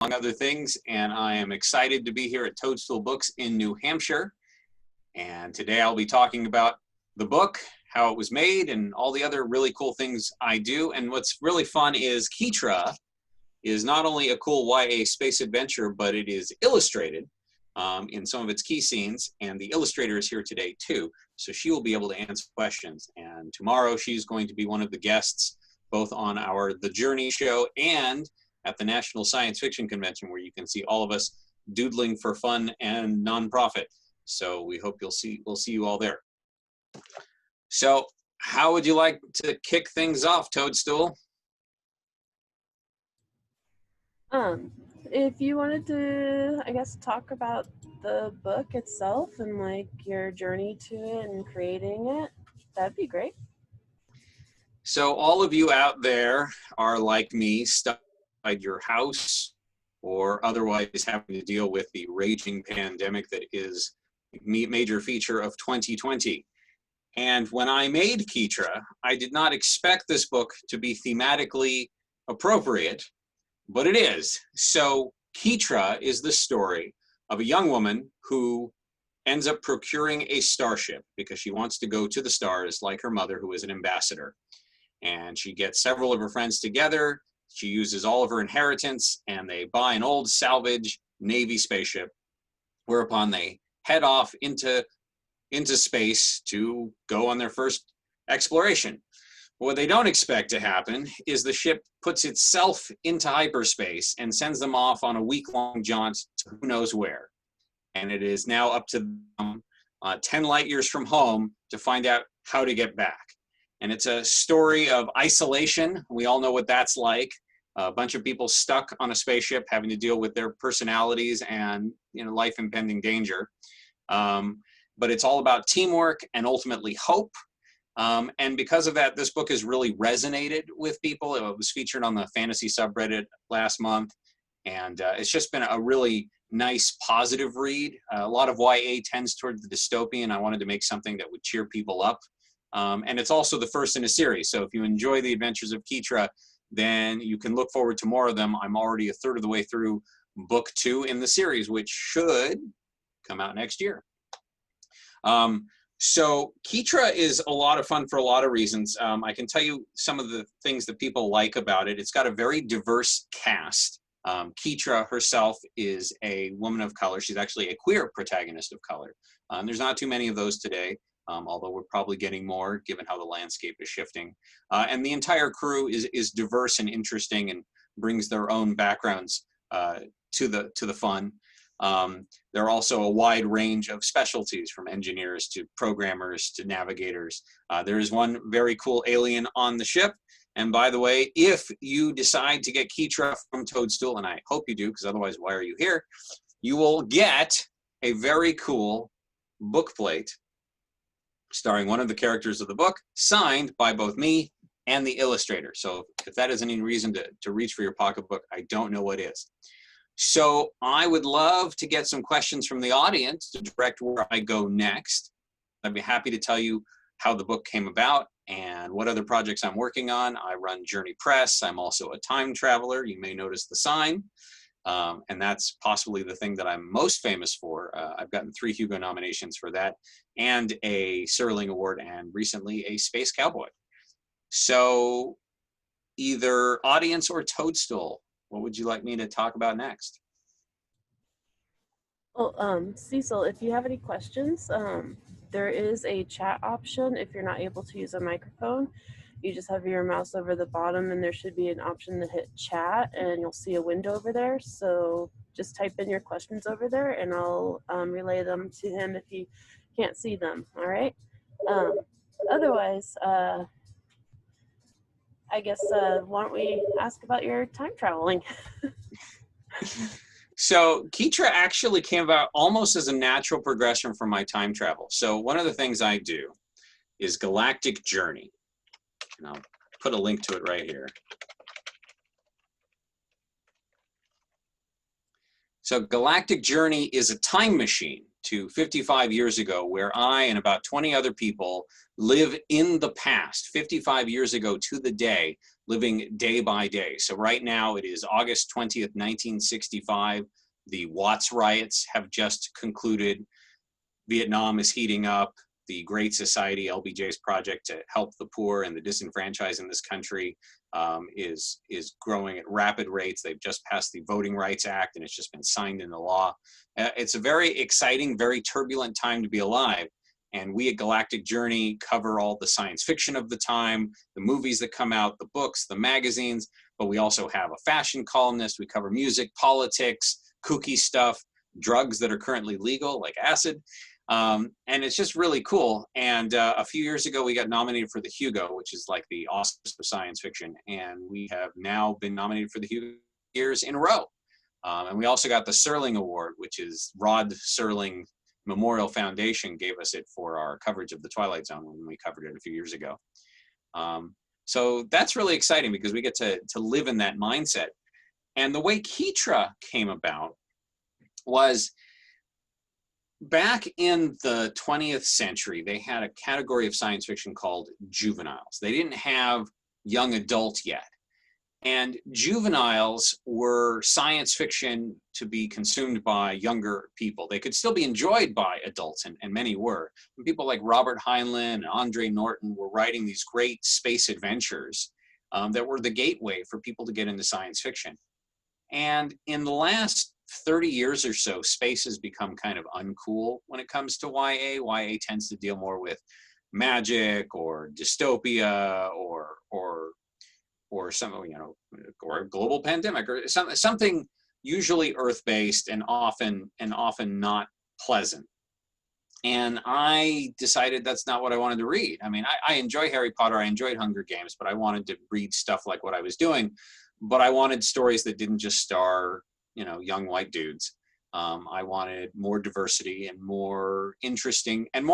among other things, and I am excited to be here at Toadstool Books in New Hampshire. And today I'll be talking about the book, how it was made, and all the other really cool things I do. And what's really fun is Kitra is not only a cool YA space adventure, but it is illustrated in some of its key scenes, and the illustrator is here today too, so she will be able to answer questions. And tomorrow she's going to be one of the guests both on our The Journey show and at the National Science Fiction Convention, where you can see all of us doodling for fun and nonprofit. So we hope we'll see you all there. So how would you like to kick things off, Toadstool? If you wanted to, I guess, talk about the book itself and like your journey to it and creating it, that'd be great. So all of you out there are like me, stuck inside your house or otherwise having to deal with the raging pandemic that is a major feature of 2020. And when I made Kitra, I did not expect this book to be thematically appropriate, but it is. So Kitra is the story of a young woman who ends up procuring a starship because she wants to go to the stars like her mother, who is an ambassador. And she gets several of her friends together. She uses all of her inheritance and they buy an old salvage Navy spaceship, whereupon they head off into space to go on their first exploration. What they don't expect to happen is the ship puts itself into hyperspace and sends them off on a week-long jaunt to who knows where. And it is now up to them 10 light years from home to find out how to get back. And it's a story of isolation. We all know what that's like. A bunch of people stuck on a spaceship having to deal with their personalities and life impending danger. But it's all about teamwork and ultimately hope. And because of that, this book has really resonated with people. It was featured on the fantasy subreddit last month. And it's just been a really nice, positive read. A lot of YA tends toward the dystopian. I wanted to make something that would cheer people up. And it's also the first in a series. So if you enjoy the adventures of Kitra, then you can look forward to more of them. I'm already a third of the way through book 2 in the series, which should come out next year. So Kitra is a lot of fun for a lot of reasons. I can tell you some of the things that people like about it. It's got a very diverse cast. Kitra herself is a woman of color. She's actually a queer protagonist of color. There's not too many of those today, although we're probably getting more given how the landscape is shifting. And the entire crew is diverse and interesting and brings their own backgrounds to the fun. There are also a wide range of specialties, from engineers to programmers to navigators. There is one very cool alien on the ship. And by the way, if you decide to get Kitra from Toadstool, and I hope you do, because otherwise why are you here, you will get a very cool book plate starring one of the characters of the book, signed by both me and the illustrator. So if that isn't any reason to reach for your pocketbook, I don't know what is. So I would love to get some questions from the audience to direct where I go next. I'd be happy to tell you how the book came about and what other projects I'm working on. I run Journey Press. I'm also a time traveler. You may notice the sign. And that's possibly the thing that I'm most famous for. I've gotten 3 Hugo nominations for that and a Serling Award and recently a Space Cowboy. So either audience or Toadstool, what would you like me to talk about next? Well, Cecil, if you have any questions, there is a chat option if you're not able to use a microphone. You just have your mouse over the bottom and there should be an option to hit chat and you'll see a window over there. So just type in your questions over there and I'll relay them to him if you can't see them, all right? Otherwise, I guess, why don't we ask about your time traveling? So Kitra actually came about almost as a natural progression from my time travel. So one of the things I do is Galactic Journey. And I'll put a link to it right here. So Galactic Journey is a time machine to 55 years ago where I and about 20 other people live in the past, 55 years ago to the day, living day by day. So right now it is August 20th, 1965. The Watts riots have just concluded. Vietnam is heating up. The Great Society, LBJ's project to help the poor and the disenfranchised in this country, is growing at rapid rates. They've just passed the Voting Rights Act, and it's just been signed into law. It's a very exciting, very turbulent time to be alive. And we at Galactic Journey cover all the science fiction of the time, the movies that come out, the books, the magazines, but we also have a fashion columnist. We cover music, politics, kooky stuff, drugs that are currently legal, like acid. And it's just really cool. And a few years ago, we got nominated for the Hugo, which is like the Oscars of science fiction. And we have now been nominated for the Hugo years in a row. And we also got the Serling Award, which is Rod Serling Memorial Foundation gave us it for our coverage of the Twilight Zone when we covered it a few years ago. So that's really exciting because we get to live in that mindset. And the way Kitra came about was, back in the 20th century, they had a category of science fiction called juveniles. They didn't have young adult yet. And juveniles were science fiction to be consumed by younger people. They could still be enjoyed by adults, and many were. And people like Robert Heinlein and Andre Norton were writing these great space adventures that were the gateway for people to get into science fiction. And in the last 30 years or so, space has become kind of uncool when it comes to YA. YA tends to deal more with magic or dystopia or some, or a global pandemic or something usually Earth-based and often not pleasant. And I decided that's not what I wanted to read. I mean, I enjoy Harry Potter, I enjoyed Hunger Games, but I wanted to read stuff like what I was doing. But I wanted stories that didn't just star, young white dudes. I wanted more diversity and more interesting and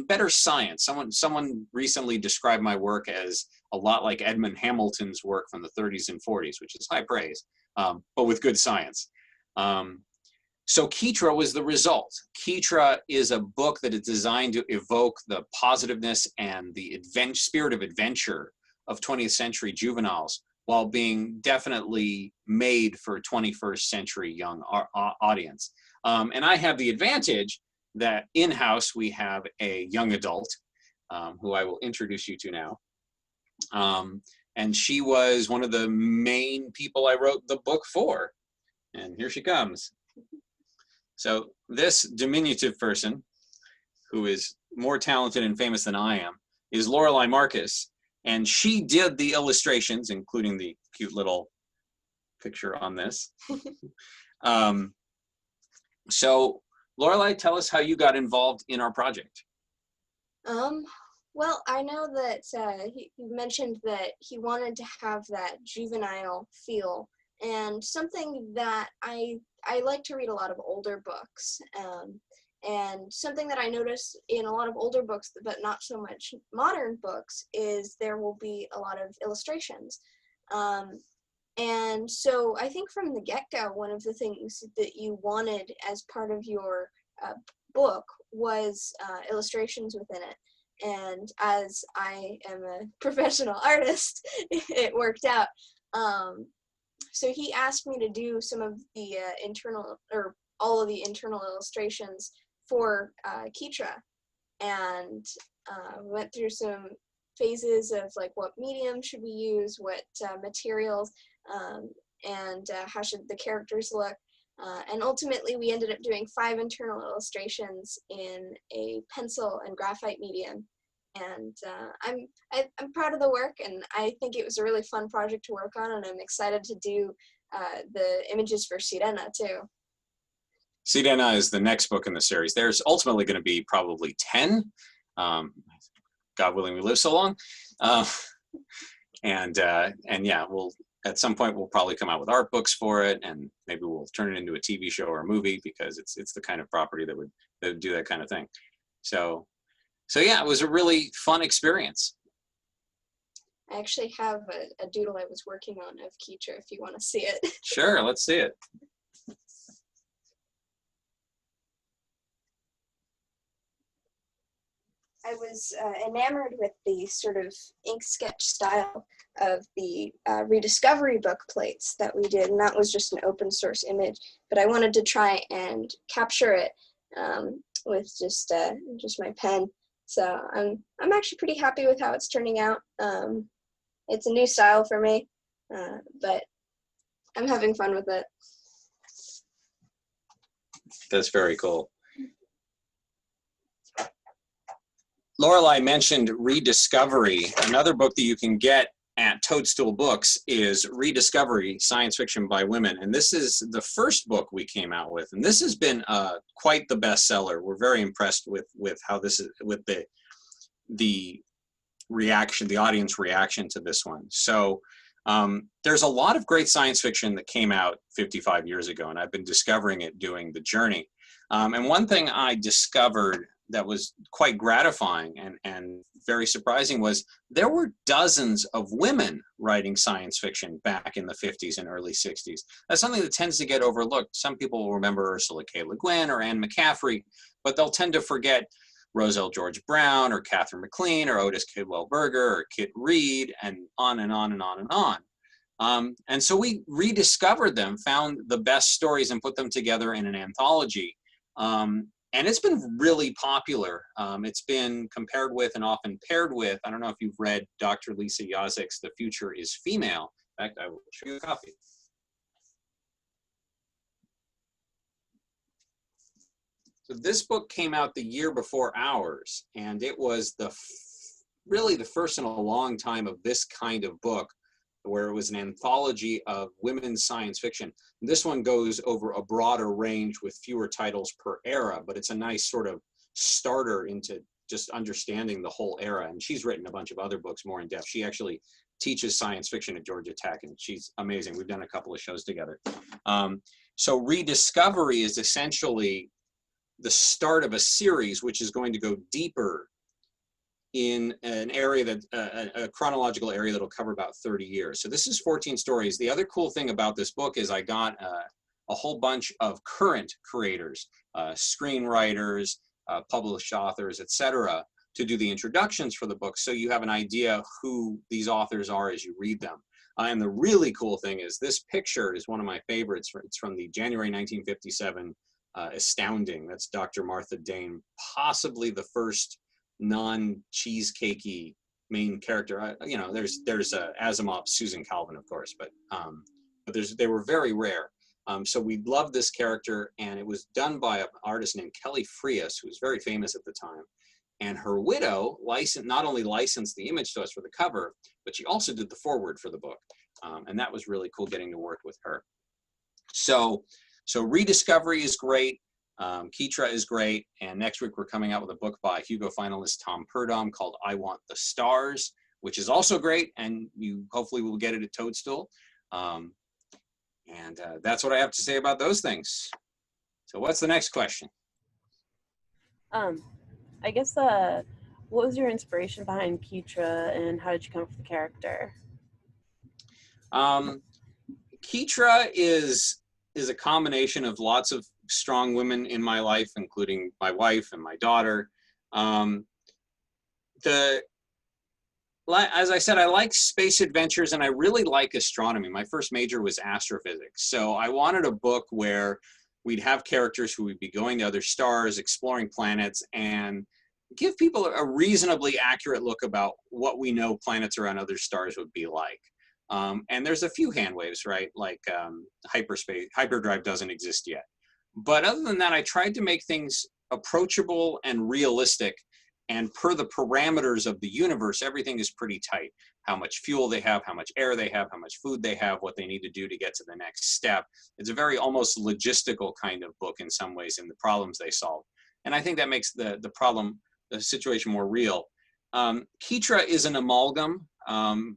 better science. Someone recently described my work as a lot like Edmund Hamilton's work from the 30s and 40s, which is high praise, but with good science. So Kitra was the result. Kitra is a book that is designed to evoke the positiveness and the spirit of adventure of 20th century juveniles, while being definitely made for a 21st century young audience. And I have the advantage that in-house we have a young adult who I will introduce you to now. And she was one of the main people I wrote the book for. And here she comes. So this diminutive person, who is more talented and famous than I am, is Serling Marcus. And she did the illustrations, including the cute little picture on this. So, Lorelei, tell us how you got involved in our project. Well, I know that he mentioned that he wanted to have that juvenile feel, and something that I like to read a lot of older books. And something that I notice in a lot of older books, but not so much modern books, is there will be a lot of illustrations. And so I think from the get-go, one of the things that you wanted as part of your book was illustrations within it. And as I am a professional artist, it worked out. So he asked me to do some of the all of the internal illustrations for Kitra, and went through some phases of like what medium should we use, what materials, and how should the characters look. And ultimately we ended up doing 5 internal illustrations in a pencil and graphite medium. And I'm proud of the work, and I think it was a really fun project to work on, and I'm excited to do the images for Sirena too. Sirena is the next book in the series. There's ultimately going to be probably 10. God willing, we live so long. And yeah, at some point we'll probably come out with art books for it, and maybe we'll turn it into a TV show or a movie, because it's the kind of property that would do that kind of thing. So yeah, it was a really fun experience. I actually have a doodle I was working on of Kitra, if you want to see it. Sure, let's see it. I was enamored with the sort of ink sketch style of the Rediscovery book plates that we did, and that was just an open source image. But I wanted to try and capture it with just my pen. So I'm actually pretty happy with how it's turning out. It's a new style for me, but I'm having fun with it. That's very cool. Lorelei mentioned Rediscovery. Another book that you can get at Toadstool Books is Rediscovery, Science Fiction by Women. And this is the first book we came out with. And this has been quite the bestseller. We're very impressed with how this is, with the reaction, the audience reaction to this one. So there's a lot of great science fiction that came out 55 years ago, and I've been discovering it doing the journey. And one thing I discovered that was quite gratifying and very surprising was there were dozens of women writing science fiction back in the 50s and early 60s. That's something that tends to get overlooked. Some people will remember Ursula K. Le Guin or Anne McCaffrey, but they'll tend to forget Roselle George Brown or Catherine McLean or Otis Kidwell Berger or Kit Reed, and on and on and on and on. And so we rediscovered them, found the best stories, and put them together in an anthology. And it's been really popular. It's been compared with and often paired with, I don't know if you've read Dr. Lisa Yazik's The Future is Female. In fact, I will show you a copy. So this book came out the year before ours, and it was really the first in a long time of this kind of book, where it was an anthology of women's science fiction. This one goes over a broader range with fewer titles per era, but it's a nice sort of starter into just understanding the whole era. And she's written a bunch of other books more in depth. She actually teaches science fiction at Georgia Tech, and she's amazing. We've done a couple of shows together. So Rediscovery is essentially the start of a series which is going to go deeper in an area that, a chronological area that'll cover about 30 years. So this is 14 stories. The other cool thing about this book is I got a whole bunch of current creators, screenwriters, published authors, etc., to do the introductions for the book, so you have an idea who these authors are as you read them. And the really cool thing is this picture is one of my favorites. It's from the January 1957 Astounding. That's Dr. Martha Dane, possibly the first non-cheesecakey main character. You know, there's Asimov's Susan Calvin, of course, but they were very rare. So we loved this character, and it was done by an artist named Kelly Frias, who was very famous at the time. And her widow not only licensed the image to us for the cover, but she also did the foreword for the book. And that was really cool getting to work with her. So Rediscovery is great. Kitra is great. And next week we're coming out with a book by Hugo finalist Tom Purdom called I Want the Stars, which is also great. And you hopefully will get it at Toadstool. And that's what I have to say about those things. So what's the next question? I guess, what was your inspiration behind Kitra, and how did you come up with the character? Kitra is a combination of lots of strong women in my life, including my wife and my daughter. As I said, I like space adventures, and I really like astronomy. My first major was astrophysics. So I wanted a book where we'd have characters who would be going to other stars, exploring planets, and give people a reasonably accurate look about what we know planets around other stars would be like. And there's a few hand waves, right? Like hyperspace, hyperdrive doesn't exist yet. But other than that, I tried to make things approachable and realistic. And per the parameters of the universe, everything is pretty tight. How much fuel they have, how much air they have, how much food they have, what they need to do to get to the next step. It's a very almost logistical kind of book in some ways in the problems they solve. And I think that makes the situation more real. Kitra is an amalgam.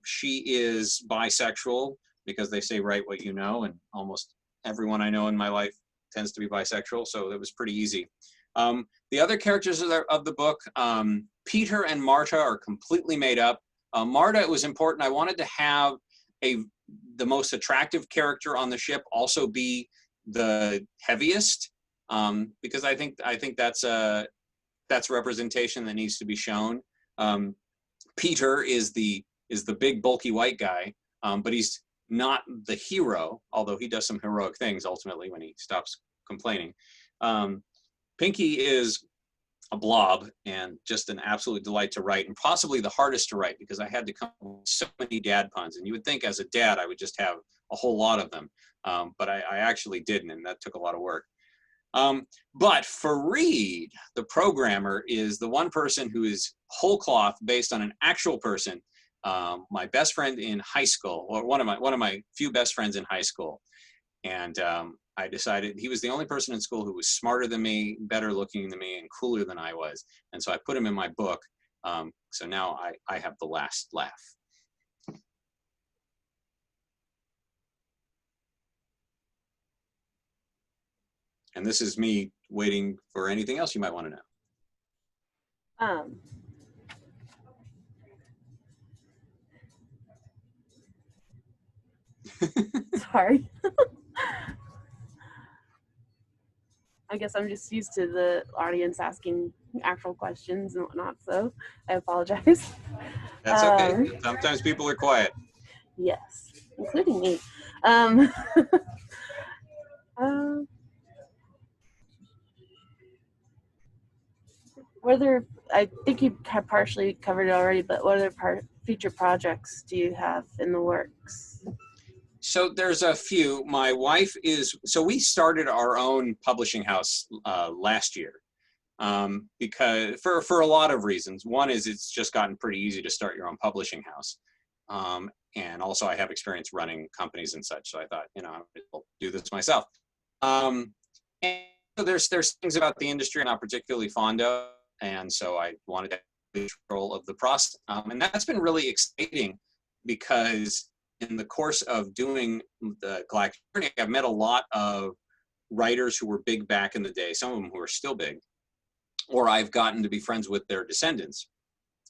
She is bisexual, because they say write what you know, and almost everyone I know in my life tends to be bisexual, so it was pretty easy. The other characters of the book, Peter and Marta, are completely made up. Marta, it was important. I wanted to have the most attractive character on the ship also be the heaviest, because I think that's a representation that needs to be shown. Peter is the is the big bulky white guy, but he's not the hero, although he does some heroic things ultimately when he stops complaining. Pinky is a blob and just an absolute delight to write, and possibly the hardest to write because I had to come up with so many dad puns. And you would think as a dad I would just have a whole lot of them, but I actually didn't, and that took a lot of work. But Fareedh, the programmer, is the one person who is whole cloth based on an actual person. My best friend in high school, or one of my few best friends in high school, and I decided he was the only person in school who was smarter than me, better looking than me, and cooler than I was, and so I put him in my book. So now I have the last laugh. And this is me waiting for anything else you might want to know. Sorry. I guess I'm just used to the audience asking actual questions and whatnot, so I apologize. That's okay. Sometimes people are quiet. Yes, including me. I think you have partially covered it already, but what other future projects do you have in the works? So there's a few. My wife so we started our own publishing house last year because for a lot of reasons. One is it's just gotten pretty easy to start your own publishing house. And also I have experience running companies and such. So I thought, I'll do this myself. And so there's things about the industry I'm not particularly fond of. And so I wanted to have control of the process. And that's been really exciting because in the course of doing the Galactic Journey, I've met a lot of writers who were big back in the day, some of them who are still big, or I've gotten to be friends with their descendants.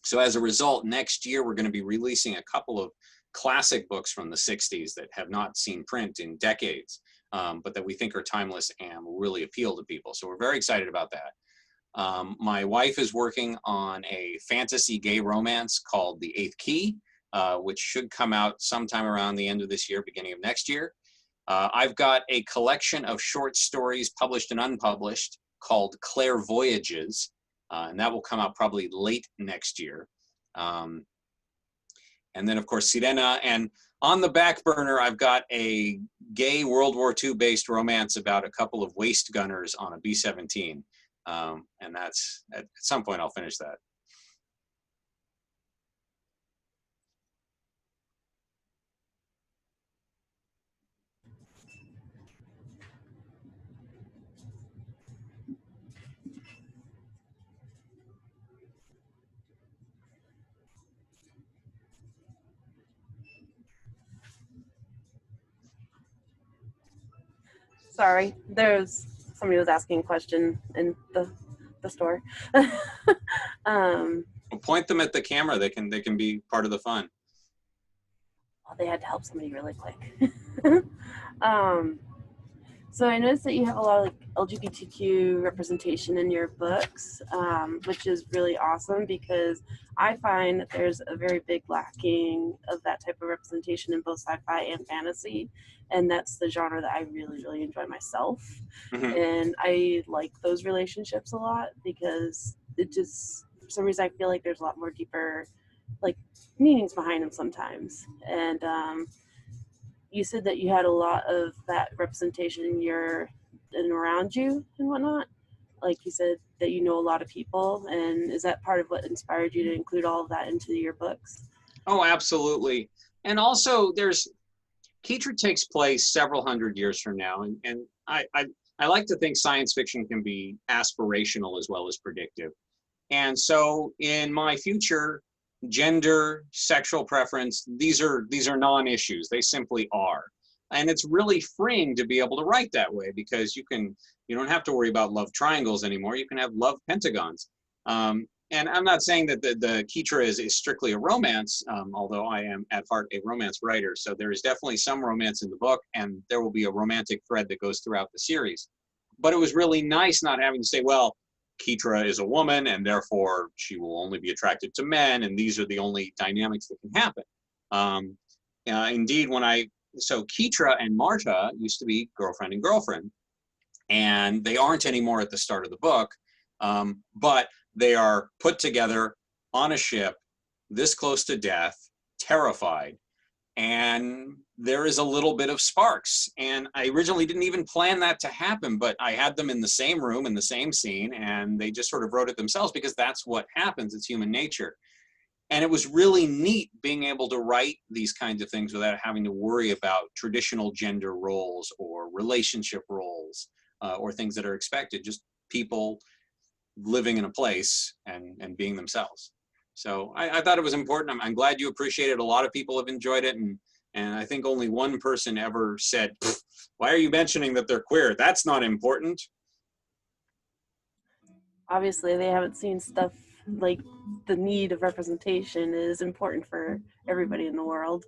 So as a result, next year we're going to be releasing a couple of classic books from the 60s that have not seen print in decades, but that we think are timeless and will really appeal to people. So we're very excited about that. My wife is working on a fantasy gay romance called The Eighth Key, which should come out sometime around the end of this year, beginning of next year. I've got a collection of short stories published and unpublished called Clairvoyages, and that will come out probably late next year. And then, of course, Sirena. And on the back burner, I've got a gay World War II based romance about a couple of waist gunners on a B-17. And that's, at some point, I'll finish that. Sorry, somebody was asking a question in the store. Well, point them at the camera. They can be part of the fun. Well, they had to help somebody really quick. So I noticed that you have a lot of LGBTQ representation in your books, which is really awesome because I find that there's a very big lacking of that type of representation in both sci-fi and fantasy, and that's the genre that I really, really enjoy myself. Mm-hmm. And I like those relationships a lot because it just, for some reason, I feel like there's a lot more deeper meanings behind them sometimes. And you said that you had a lot of that representation in around you and whatnot. Like you said that you know a lot of people, and is that part of what inspired you to include all of that into your books? Oh, absolutely. And also Kitra takes place several hundred years from now, and I like to think science fiction can be aspirational as well as predictive. And so in my future, gender, sexual preference, these are non-issues. They simply are. And it's really freeing to be able to write that way because you don't have to worry about love triangles anymore. You can have love pentagons. And I'm not saying that the Kitra is strictly a romance, although I am at heart a romance writer. So there is definitely some romance in the book, and there will be a romantic thread that goes throughout the series. But it was really nice not having to say, well, Kitra is a woman, and therefore she will only be attracted to men, and these are the only dynamics that can happen. Indeed, so Kitra and Marta used to be girlfriend and girlfriend, and they aren't anymore at the start of the book, but they are put together on a ship this close to death, terrified, and there is a little bit of sparks. And I originally didn't even plan that to happen, but I had them in the same room, in the same scene, and they just sort of wrote it themselves because that's what happens. It's human nature. And it was really neat being able to write these kinds of things without having to worry about traditional gender roles or relationship roles or things that are expected, just people living in a place and being themselves. So I thought it was important. I'm glad you appreciate it. A lot of people have enjoyed it. And I think only one person ever said, why are you mentioning that they're queer? That's not important. Obviously, they haven't seen stuff like the need of representation is important for everybody in the world.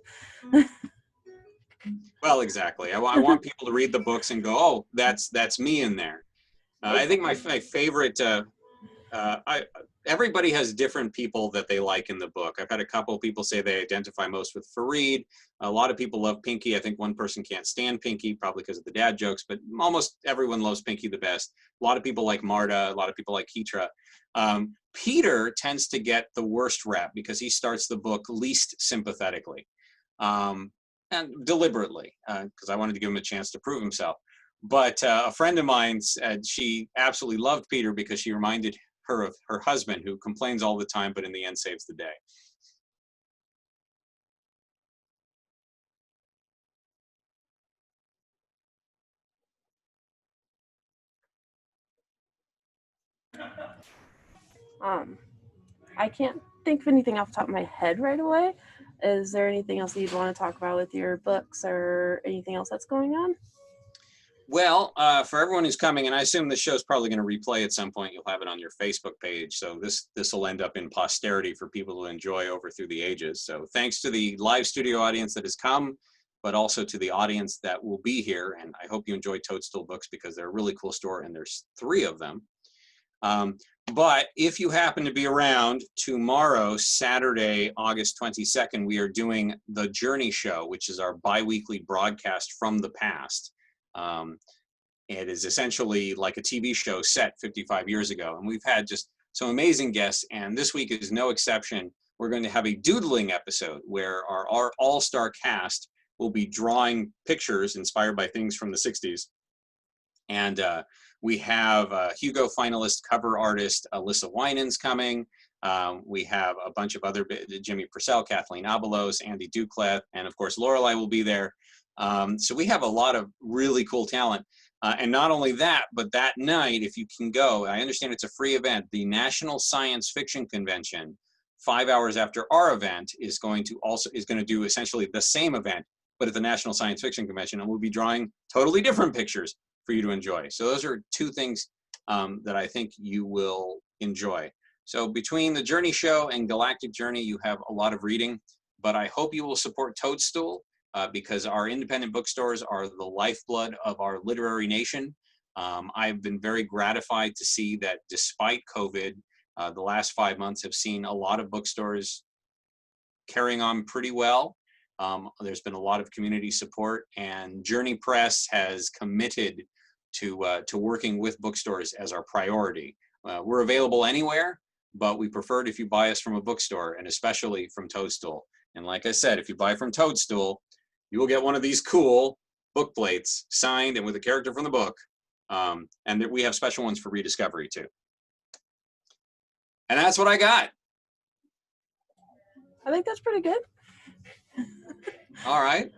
Well, exactly. I want people to read the books and go, oh, that's me in there. I think my favorite, everybody has different people that they like in the book. I've had a couple of people say they identify most with Fareedh. A lot of people love Pinky. I think one person can't stand Pinky, probably because of the dad jokes, but almost everyone loves Pinky the best. A lot of people like Marta, a lot of people like Kitra. Peter tends to get the worst rep because he starts the book least sympathetically, and deliberately, because I wanted to give him a chance to prove himself. But a friend of mine said she absolutely loved Peter because she reminded her of her husband, who complains all the time, but in the end saves the day. I can't think of anything off the top of my head right away. Is there anything else you'd want to talk about with your books or anything else that's going on? Well, for everyone who's coming, and I assume this show's probably going to replay at some point, you'll have it on your Facebook page. So this will end up in posterity for people to enjoy over through the ages. So thanks to the live studio audience that has come, but also to the audience that will be here. And I hope you enjoy Toadstool books because they're a really cool store, and there's 3 of them. But if you happen to be around tomorrow, Saturday, August 22nd, we are doing the Journey Show, which is our bi-weekly broadcast from the past. It is essentially like a TV show set 55 years ago. And we've had just some amazing guests, and this week is no exception. We're going to have a doodling episode where our all-star cast will be drawing pictures inspired by things from the 60s. And we have Hugo finalist cover artist Alyssa Winans coming. We have a bunch of other, Jimmy Purcell, Kathleen Abelos, Andy Ducleth, and of course Lorelei will be there. So we have a lot of really cool talent. And not only that, but that night, if you can go, I understand it's a free event, the National Science Fiction Convention, 5 hours after our event, is going to do essentially the same event, but at the National Science Fiction Convention, and we'll be drawing totally different pictures for you to enjoy. So those are 2 things that I think you will enjoy. So between the Journey Show and Galactic Journey, you have a lot of reading, but I hope you will support Toadstool because our independent bookstores are the lifeblood of our literary nation. I've been very gratified to see that despite COVID, the last 5 months have seen a lot of bookstores carrying on pretty well. There's been a lot of community support, and Journey Press has committed to working with bookstores as our priority. We're available anywhere, but we prefer it if you buy us from a bookstore, and especially from Toadstool. And like I said, if you buy from Toadstool, you will get one of these cool book plates signed and with a character from the book. And we have special ones for Rediscovery too. And that's what I got. I think that's pretty good. All right.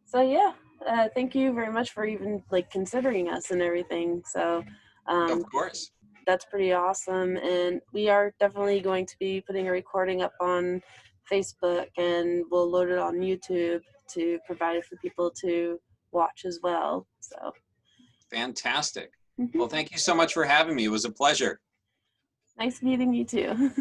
So yeah, thank you very much for even like considering us and everything. So Of course. That's pretty awesome. And we are definitely going to be putting a recording up on Facebook, and we'll load it on YouTube to provide it for people to watch as well. So fantastic. Well, thank you so much for having me. It was a pleasure. Nice meeting you too.